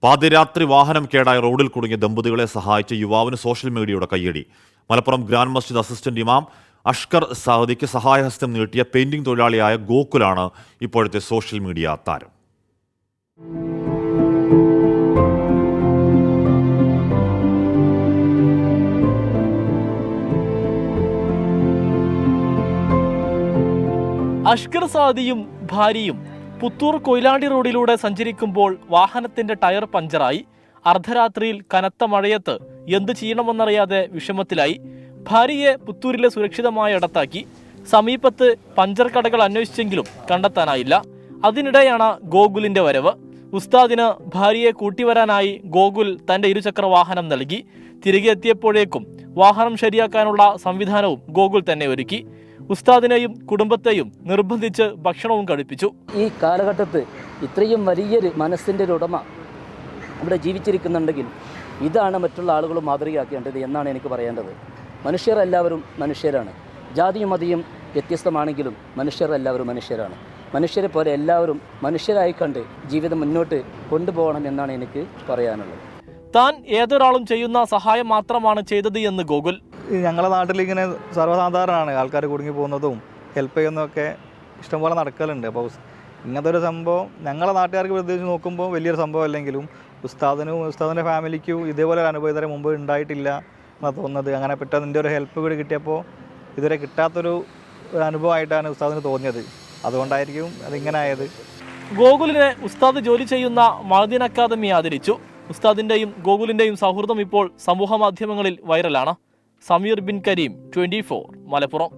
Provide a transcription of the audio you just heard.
പാതിരാത്രി വാഹനം കേടായി റോഡിൽ കുടുങ്ങിയ ദമ്പതികളെ സഹായിച്ച യുവാവിന് സോഷ്യൽ മീഡിയയുടെ കയ്യടി. മലപ്പുറം ഗ്രാൻഡ് മസ്ജിദ് അസിസ്റ്റന്റ് ഇമാം അഷ്കർ സാദിക്ക് സഹായഹസ്തം നീട്ടിയ പെയിന്റിംഗ് തൊഴിലാളിയായ ഗോകുലാണ് ഇപ്പോഴത്തെ സോഷ്യൽ മീഡിയ താരം. അഷ്കർ സാദിയും ഭാര്യയും പുത്തൂർ കൊയിലാണ്ടി റോഡിലൂടെ സഞ്ചരിക്കുമ്പോൾ വാഹനത്തിന്റെ ടയർ പഞ്ചറായി. അർദ്ധരാത്രിയിൽ കനത്ത മഴയത്ത് എന്ത് ചെയ്യണമെന്നറിയാതെ വിഷമത്തിലായി. ഭാര്യയെ പുത്തൂരിലെ സുരക്ഷിതമായ ഇടത്താക്കി. സമീപത്ത് പഞ്ചർ കടകൾ അന്വേഷിച്ചെങ്കിലും കണ്ടെത്താനായില്ല. അതിനിടെയാണ് ഗോകുലിന്റെ വരവ്. ഉസ്താദിന് ഭാര്യയെ കൂട്ടിവരാനായി ഗോകുൽ തന്റെ ഇരുചക്ര വാഹനം നൽകി. തിരികെ എത്തിയപ്പോഴേക്കും വാഹനം ശരിയാക്കാനുള്ള സംവിധാനവും ഗോകുൽ തന്നെ ഒരുക്കി. ഉസ്താദിനെയും കുടുംബത്തെയും നിർബന്ധിച്ച് ഭക്ഷണവും കഴിപ്പിച്ചു. ഈ കാലഘട്ടത്ത് ഇത്രയും വലിയൊരു മനസ്സിൻ്റെ ഒരു ഉടമ ഇവിടെ ജീവിച്ചിരിക്കുന്നുണ്ടെങ്കിൽ ഇതാണ് മറ്റുള്ള ആളുകൾ മാതൃകയാക്കേണ്ടത് എന്നാണ് എനിക്ക് പറയേണ്ടത്. മനുഷ്യരെല്ലാവരും മനുഷ്യരാണ്. ജാതിയും മതിയും വ്യത്യസ്തമാണെങ്കിലും മനുഷ്യരെല്ലാവരും മനുഷ്യരാണ്. മനുഷ്യരെ പോലെ എല്ലാവരും മനുഷ്യരായി കണ്ട് ജീവിതം മുന്നോട്ട് കൊണ്ടുപോകണം എന്നാണ് എനിക്ക് പറയാനുള്ളത്. താൻ ഏതൊരാളും ചെയ്യുന്ന സഹായം മാത്രമാണ് ചെയ്തത് എന്ന് ഗോകുൽ. ഞങ്ങളുടെ നാട്ടിൽ ഇങ്ങനെ സർവ്വസാധാരണമാണ് ആൾക്കാർ കുടുങ്ങി പോകുന്നതും ഹെൽപ്പ് ചെയ്യുന്നതൊക്കെ ഇഷ്ടംപോലെ നടക്കലുണ്ട്. അപ്പോൾ ഇങ്ങനത്തെ ഒരു സംഭവം ഞങ്ങളുടെ നാട്ടുകാർക്ക് പ്രത്യേകിച്ച് നോക്കുമ്പോൾ വലിയൊരു സംഭവം അല്ലെങ്കിലും ഉസ്താദിൻ്റെ ഫാമിലിക്കും ഇതേപോലെ ഒരു അനുഭവം ഇതുവരെ മുമ്പ് ഉണ്ടായിട്ടില്ല എന്നാണ് തോന്നുന്നത്. അങ്ങനെ പെട്ടെന്ന് എൻ്റെ ഒരു ഹെൽപ്പ് കൂടി കിട്ടിയപ്പോൾ ഇതുവരെ കിട്ടാത്തൊരു അനുഭവമായിട്ടാണ് ഉസ്താദിന് തോന്നിയത്. അതുകൊണ്ടായിരിക്കും അതിങ്ങനെ ആയത്. ഗോകുലിനെ ഉസ്താദ് ജോലി ചെയ്യുന്ന മഅദീൻ അക്കാദമി ആദരിച്ചു. ഉസ്താദിന്റെയും ഗോകുലിന്റെയും സൗഹൃദം ഇപ്പോൾ സമൂഹ മാധ്യമങ്ങളിൽ വൈറലാണ്. സമീർ ബിൻ കരീം, 24 മലപ്പുറം.